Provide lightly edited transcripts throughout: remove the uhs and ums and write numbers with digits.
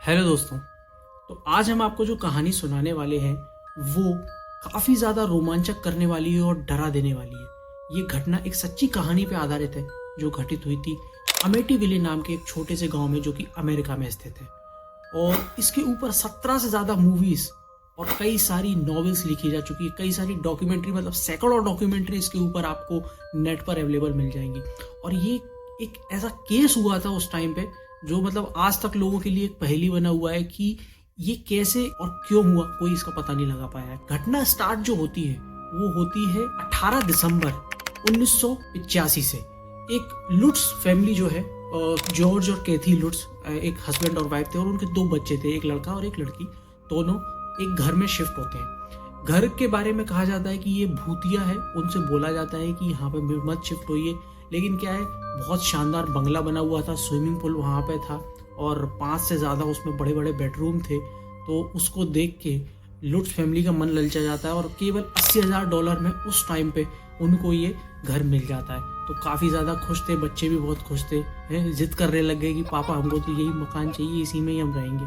Hello दोस्तों। तो आज हम आपको जो कहानी सुनाने वाले हैं वो काफ़ी ज़्यादा रोमांचक करने वाली है और डरा देने वाली है। ये घटना एक सच्ची कहानी पे आधारित है जो घटित हुई थी अमेठीविले नाम के एक छोटे से गांव में जो कि अमेरिका में स्थित है। और इसके ऊपर 17 से ज़्यादा मूवीज़ और कई सारी नॉवेल्स लिखी जा चुकी है, कई सारी डॉक्यूमेंट्री, मतलब सैकड़ों डॉक्यूमेंट्री इसके ऊपर आपको नेट पर अवेलेबल मिल जाएंगी। और ये एक ऐसा केस हुआ था उस टाइम पे जो मतलब आज तक लोगों के लिए एक पहेली बना हुआ है कि ये कैसे और क्यों हुआ, कोई इसका पता नहीं लगा पाया है। घटना स्टार्ट जो होती है वो होती है 18 दिसंबर 1985 से। एक लुट्स फैमिली जो है, जॉर्ज और कैथी लुट्स, एक हस्बैंड और वाइफ थे और उनके 2 बच्चे थे, एक लड़का और एक लड़की। दोनों एक घर में शिफ्ट होते हैं। घर के बारे में कहा जाता है कि ये भूतिया है, उनसे बोला जाता है कि यहाँ पे मत शिफ्ट होइए। लेकिन क्या है, बहुत शानदार बंगला बना हुआ था, स्विमिंग पूल वहाँ पे था और 5 से ज़्यादा उसमें बड़े बड़े बेडरूम थे। तो उसको देख के लुट्स फैमिली का मन ललचा जाता है और केवल $80,000 में उस टाइम पे उनको ये घर मिल जाता है। तो काफ़ी ज़्यादा खुश थे, बच्चे भी बहुत खुश थे, जिद करने लग गए कि पापा हमको तो यही मकान चाहिए, इसी में ही हम रहेंगे।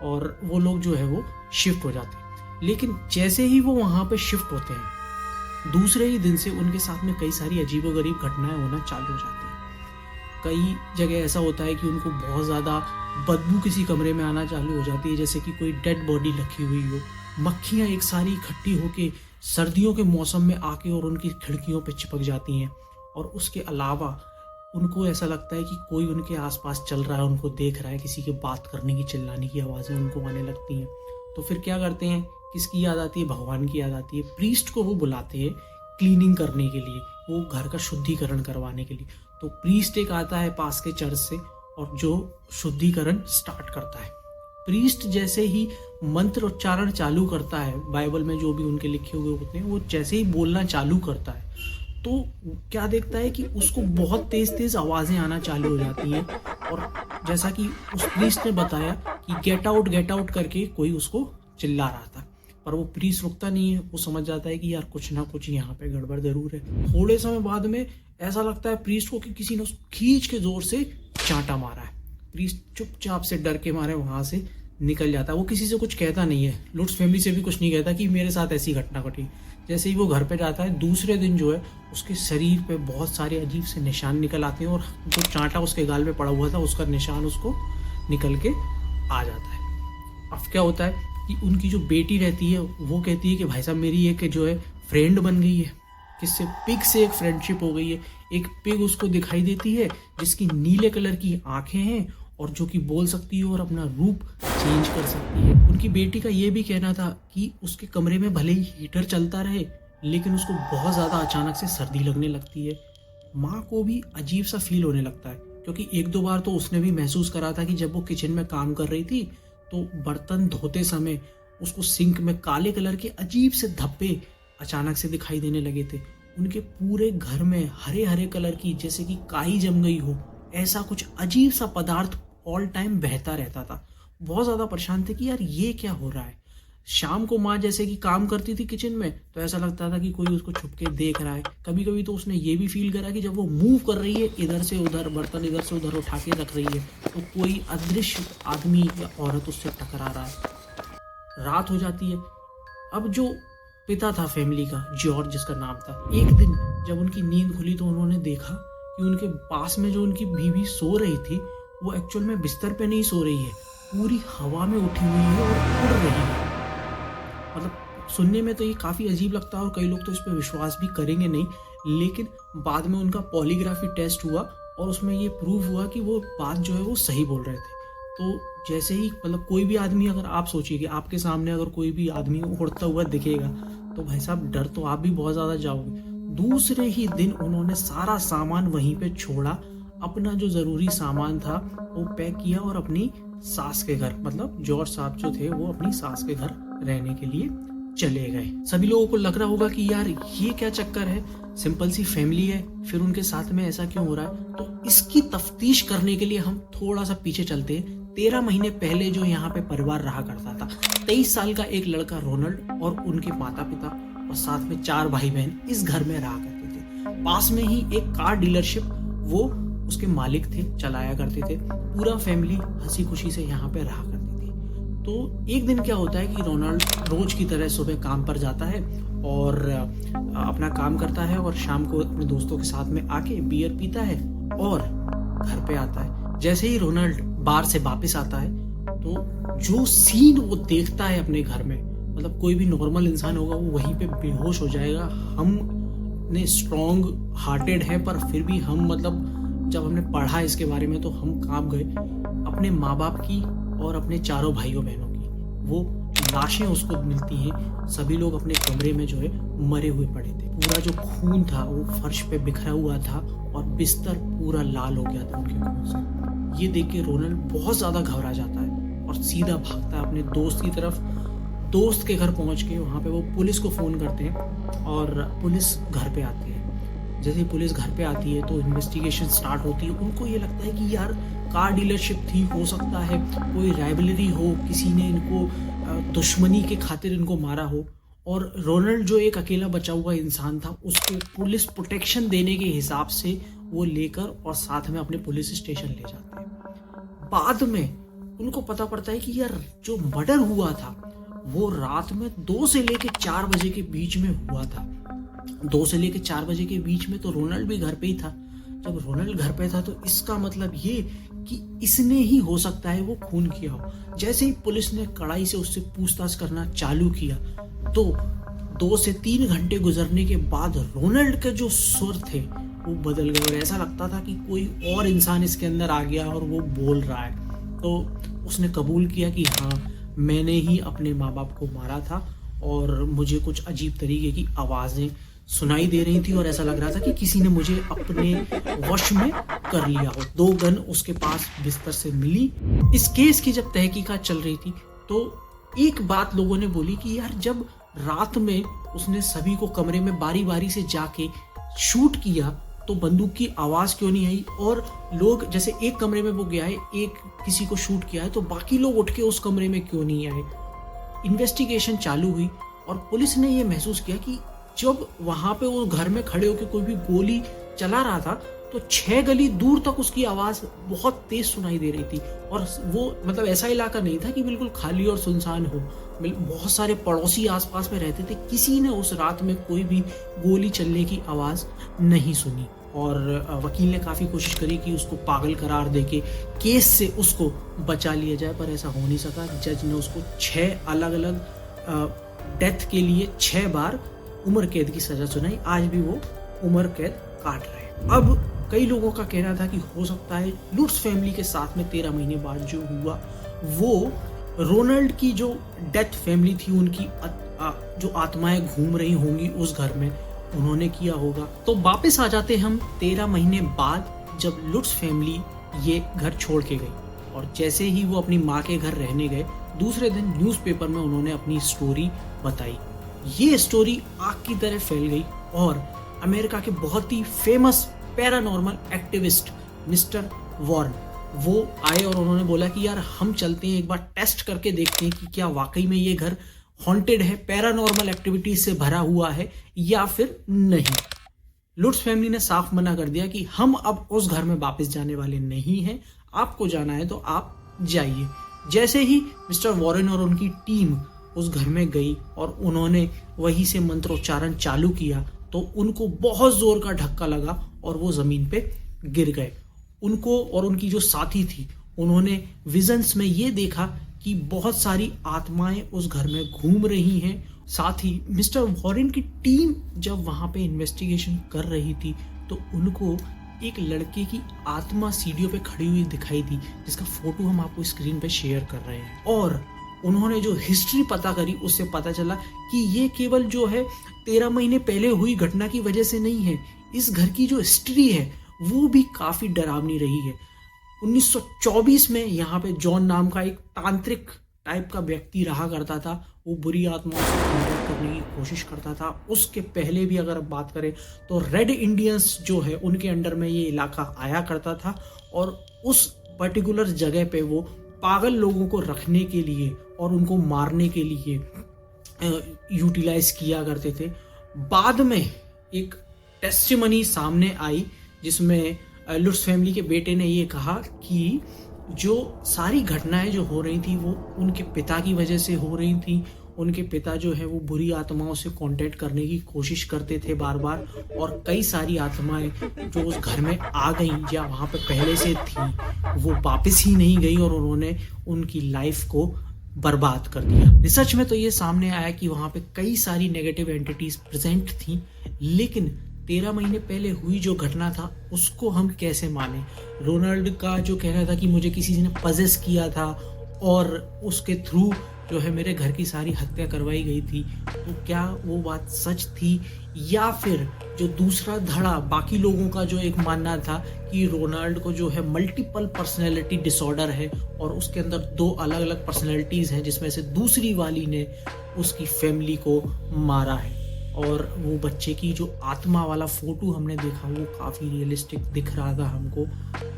और वो लोग जो है वो शिफ्ट हो जाते हैं। लेकिन जैसे ही वो वहाँ पे शिफ्ट होते हैं, दूसरे ही दिन से उनके साथ में कई सारी अजीबोगरीब घटनाएं होना चालू हो जाती हैं। कई जगह ऐसा होता है कि उनको बहुत ज़्यादा बदबू किसी कमरे में आना चालू हो जाती है, जैसे कि कोई डेड बॉडी रखी हुई हो। मक्खियाँ एक सारी इकट्ठी होके सर्दियों के मौसम में आके और उनकी खिड़कियों पे चिपक जाती हैं। और उसके अलावा उनको ऐसा लगता है कि कोई उनके आसपास चल रहा है, उनको देख रहा है, किसी के बात करने की, चिल्लाने की आवाज़ें उनको आने लगती हैं। तो फिर क्या करते हैं, किसकी याद आती है, भगवान की याद आती है। प्रीस्ट को वो बुलाते हैं क्लीनिंग करने के लिए, वो घर का शुद्धिकरण करवाने के लिए। तो प्रीस्ट एक आता है पास के चर्च से और जो शुद्धिकरण स्टार्ट करता है। प्रीस्ट जैसे ही मंत्र उच्चारण चालू करता है, बाइबल में जो भी उनके लिखे हुए होते हैं, वो जैसे ही बोलना चालू करता है तो क्या देखता है कि उसको बहुत तेज तेज आवाज़ें आना चालू हो जाती हैं। और जैसा कि उस प्रीस्ट ने बताया कि गेट आउट करके कोई उसको चिल्ला रहा था, पर वो प्रीस्ट रुकता नहीं है। वो समझ जाता है कि यार कुछ ना कुछ यहाँ पे गड़बड़ जरूर है। थोड़े समय बाद में ऐसा लगता है प्रीस्ट को कि किसी ने उसको खींच के जोर से चांटा मारा है। प्रीस्ट चुपचाप से डर के मारे वहां से निकल जाता है। वो किसी से कुछ कहता नहीं है, लुट्स फैमिली से भी कुछ नहीं कहता कि मेरे साथ ऐसी घटना घटी। जैसे ही वो घर पे जाता है, दूसरे दिन जो है उसके शरीर पे बहुत सारे अजीब से निशान निकल आते हैं और जो चांटा उसके गाल में पड़ा हुआ था उसका निशान उसको निकल के आ जाता है। अब क्या होता है कि उनकी जो बेटी रहती है वो कहती है कि भाई साहब मेरी एक जो है फ्रेंड बन गई है, किससे, पिग से एक फ्रेंडशिप हो गई है। एक पिग उसको दिखाई देती है जिसकी नीले कलर की आंखें हैं और जो कि बोल सकती है और अपना रूप चेंज कर सकती है। उनकी बेटी का ये भी कहना था कि उसके कमरे में भले ही हीटर चलता रहे लेकिन उसको बहुत ज़्यादा अचानक से सर्दी लगने लगती है। माँ को भी अजीब सा फील होने लगता है क्योंकि 1-2 बार तो उसने भी महसूस करा था कि जब वो किचन में काम कर रही थी तो बर्तन धोते समय उसको सिंक में काले कलर के अजीब से धब्बे अचानक से दिखाई देने लगे थे। उनके पूरे घर में हरे हरे कलर की, जैसे कि काई जम गई हो, ऐसा कुछ अजीब सा पदार्थ ऑल टाइम बहता रहता था। बहुत ज़्यादा परेशान थे कि यार ये क्या हो रहा है। शाम को माँ जैसे कि काम करती थी किचन में तो ऐसा लगता था कि कोई उसको छुप के देख रहा है। कभी कभी तो उसने ये भी फील करा कि जब वो मूव कर रही है, इधर से उधर बर्तन इधर से उधर उठा के रख रही है, तो कोई अदृश्य आदमी या औरत उससे टकरा रहा है। रात हो जाती है। अब जो पिता था फैमिली का, जॉर्ज जिसका नाम था, एक दिन जब उनकी नींद खुली तो उन्होंने देखा कि उनके पास में जो उनकी बीवी सो रही थी वो एक्चुअल में बिस्तर पे नहीं सो रही है, पूरी हवा में उठी हुई है और उड़ रही है। मतलब सुनने में तो ये काफ़ी अजीब लगता है और कई लोग तो इस पर विश्वास भी करेंगे नहीं, लेकिन बाद में उनका पॉलीग्राफी टेस्ट हुआ और उसमें ये प्रूव हुआ कि वो बात जो है वो सही बोल रहे थे। तो जैसे ही मतलब कोई भी आदमी, अगर आप सोचिए कि आपके सामने अगर कोई भी आदमी उड़ता हुआ दिखेगा तो भाई साहब डर तो आप भी बहुत ज़्यादा जाओगे। दूसरे ही दिन उन्होंने सारा सामान वहीं पे छोड़ा, अपना जो ज़रूरी सामान था वो पैक किया और अपनी सास के घर, मतलब जॉर्ज साहब जो थे वो अपनी सास के घर रहने के लिए चले गए। सभी लोगों को लग रहा होगा कि यार ये क्या चक्कर है, सिंपल सी फैमिली है, फिर उनके साथ में ऐसा क्यों हो रहा है। तो इसकी तफ्तीश करने के लिए हम थोड़ा सा पीछे चलते हैं। 13 महीने पहले जो यहाँ पे परिवार रहा करता था, 23 साल का एक लड़का रोनाल्ड और उनके माता पिता और साथ में 4 भाई बहन इस घर में रहा करते थे। पास में ही एक कार डीलरशिप वो उसके मालिक थे, चलाया करते थे। पूरा फैमिली हंसी खुशी से यहाँ पे रहा करती थी। तो एक दिन क्या होता है कि रोनाल्ड रोज की तरह सुबह काम पर जाता है और अपना काम करता है और शाम को अपने दोस्तों के साथ में आके बियर पीता है और घर पे आता है। जैसे ही रोनाल्ड बार से वापस आता है तो जो सीन वो देखता है अपने घर में, मतलब कोई भी नॉर्मल इंसान होगा वो वहीं पे बेहोश हो जाएगा। हम ने स्ट्रॉन्ग हार्टेड है पर फिर भी हम मतलब जब हमने पढ़ा इसके बारे में तो हम कांप गए। अपने माँ बाप की और अपने चारों भाइयों बहनों की वो लाशें उसको मिलती हैं। सभी लोग अपने कमरे में जो है मरे हुए पड़े थे। पूरा जो खून था वो फर्श पे बिखरा हुआ था और बिस्तर पूरा लाल हो गया था उनके खून से। ये देख के रोनाल्ड बहुत ज्यादा घबरा जाता है और सीधा भागता है अपने दोस्त की तरफ। दोस्त के घर पहुंच के वहां पे वो पुलिस को फोन करते हैं और पुलिस घर पे आती है। जैसे ही पुलिस घर पे आती है तो इन्वेस्टिगेशन स्टार्ट होती है। उनको ये लगता है कि यार कार डीलरशिप थी, हो सकता है कोई राइवलरी हो, किसी ने इनको दुश्मनी के खातिर इनको मारा हो। और रोनाल्ड जो एक अकेला बचा हुआ इंसान था उसको पुलिस प्रोटेक्शन देने के हिसाब से वो लेकर और साथ में अपने पुलिस स्टेशन ले जाते हैं। बाद में उनको पता पड़ता है कि यार जो मर्डर हुआ था वो रात में 2 से लेके 4 बजे के बीच में हुआ था। 2 से लेके 4 बजे के बीच में तो रोनाल्ड भी घर पे ही था। जब रोनाल्ड घर पे था तो इसका मतलब ये कि इसने ही हो सकता है वो खून किया हो। जैसे ही पुलिस ने कड़ाई से उससे पूछताछ करना चालू किया तो 2 से 3 घंटे गुजरने के बाद रोनाल्ड के जो सुर थे वो बदल गए और ऐसा लगता था कि कोई और इंसान इसके अंदर आ गया और वो बोल रहा है। तो उसने कबूल किया कि हाँ, मैंने ही अपने माँ बाप को मारा था और मुझे कुछ अजीब तरीके की आवाज़ें सुनाई दे रही थी और ऐसा लग रहा था कि किसी ने मुझे अपने वश में कर लिया हो। 2 गन उसके पास बिस्तर से मिली। इस केस की जब तहकीकात चल रही थी तो एक बात लोगों ने बोली कि यार जब रात में उसने सभी को कमरे में बारी बारी से जाके शूट किया तो बंदूक की आवाज़ क्यों नहीं आई। और लोग जैसे एक कमरे में वो गया है, एक किसी को शूट किया है, तो बाकी लोग उठ के उस कमरे में क्यों नहीं आए। इन्वेस्टिगेशन चालू हुई और पुलिस ने ये महसूस किया कि जब वहां पे वो घर में खड़े होकर कोई भी गोली चला रहा था तो 6 गली दूर तक उसकी आवाज बहुत तेज सुनाई दे रही थी। और वो मतलब ऐसा इलाका नहीं था कि बिल्कुल खाली और सुनसान हो, बहुत सारे पड़ोसी आसपास में रहते थे। किसी ने उस रात में कोई भी गोली चलने की आवाज नहीं सुनी। और वकील ने काफी कोशिश करी कि उसको पागल करार देके केस से उसको बचा लिया जाए, पर ऐसा हो नहीं सका। जज ने उसको 6 अलग अलग डेथ के लिए 6 बार उम्र कैद की सजा सुनाई। आज भी वो उम्र कैद काट रहे हैं। अब कई लोगों का कहना था कि हो सकता है लुट्स फैमिली के साथ में 13 महीने बाद जो हुआ वो रोनाल्ड की जो डेथ फैमिली थी उनकी जो आत्माएं घूम रही होंगी उस घर में, उन्होंने किया होगा। तो वापस आ जाते हम 13 महीने बाद जब लुट्स फैमिली ये घर छोड़ के गई। और जैसे ही वो अपनी माँ के घर रहने गए, दूसरे दिन न्यूज़पेपर में उन्होंने अपनी स्टोरी बताई। ये स्टोरी आग की तरह फैल गई और अमेरिका के बहुत ही famous paranormal activist mister Warren वो आए और उन्होंने बोला कि यार हम चलते हैं, एक बार टेस्ट करके देखते हैं कि क्या वाकई में ये घर हॉन्टेड है, पैरानॉर्मल एक्टिविटीज से भरा हुआ है या फिर नहीं। लुट्स फैमिली ने साफ मना कर दिया कि हम अब उस घर में वापस जाने वाले नहीं हैं, आपको जाना है तो आप जाइए। जैसे ही मिस्टर वॉरेन और उनकी टीम उस घर में गई और उन्होंने वहीं से मंत्रोच्चारण चालू किया तो उनको बहुत जोर का धक्का लगा और वो जमीन पे गिर गए। उनको और उनकी जो साथी थी उन्होंने विजन्स में ये देखा कि बहुत सारी आत्माएं उस घर में घूम रही हैं। साथ ही मिस्टर वॉरेन की टीम जब वहां पे इन्वेस्टिगेशन कर रही थी तो उनको एक लड़के की आत्मा सीढ़ियों पे खड़ी हुई दिखाई दी, जिसका फोटो हम आपको स्क्रीन पे शेयर कर रहे हैं। और उन्होंने जो हिस्ट्री पता करी उससे पता चला कि ये केवल जो है 13 महीने पहले हुई घटना की वजह से नहीं है। इस घर की जो हिस्ट्री है वो भी काफी डरावनी रही है। 1924 में यहाँ पे जॉन नाम का एक तांत्रिक टाइप का व्यक्ति रहा करता था। वो बुरी आत्माओं से कॉन्टैक्ट करने की कोशिश करता था। उसके पहले भी अगर बात करें तो रेड इंडियंस जो है उनके अंडर में ये इलाका आया करता था और उस पर्टिकुलर जगह पे वो पागल लोगों को रखने के लिए और उनको मारने के लिए यूटिलाइज किया करते थे। बाद में एक टेस्टिमनी सामने आई जिसमें लुट्स फैमिली के बेटे ने ये कहा कि जो सारी घटनाएं जो हो रही थी वो उनके पिता की वजह से हो रही थी। उनके पिता जो है वो बुरी आत्माओं से कांटेक्ट करने की कोशिश करते थे बार बार, और कई सारी आत्माएं जो उस घर में आ गई या वहाँ पे पहले से थी वो वापस ही नहीं गई और उन्होंने उनकी लाइफ को बर्बाद कर दिया। रिसर्च में तो ये सामने आया कि वहाँ पे कई सारी नेगेटिव एंटिटीज प्रेजेंट थी, लेकिन 13 महीने पहले हुई जो घटना था उसको हम कैसे माने। रोनाल्ड का जो कहना था कि मुझे किसी ने पजेस किया था और उसके थ्रू जो है मेरे घर की सारी हत्या करवाई गई थी, तो क्या वो बात सच थी, या फिर जो दूसरा धड़ा बाकी लोगों का जो एक मानना था कि रोनाल्ड को जो है मल्टीपल पर्सनैलिटी डिसऑर्डर है और उसके अंदर 2 अलग अलग पर्सनैलिटीज हैं जिसमें से दूसरी वाली ने उसकी फैमिली को मारा है। और वो बच्चे की जो आत्मा वाला फोटो हमने देखा वो काफ़ी रियलिस्टिक दिख रहा था हमको।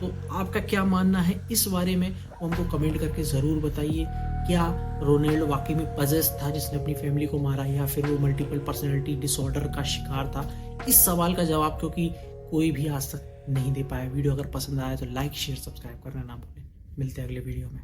तो आपका क्या मानना है इस बारे में वो हमको कमेंट करके ज़रूर बताइए। क्या रोनाल्ड वाकई में पजेस था जिसने अपनी फैमिली को मारा, या फिर वो मल्टीपल पर्सनैलिटी डिसऑर्डर का शिकार था? इस सवाल का जवाब क्योंकि कोई भी आज तक नहीं दे पाया। वीडियो अगर पसंद आया तो लाइक शेयर सब्सक्राइब करना ना भूलें। मिलते हैं अगले वीडियो में।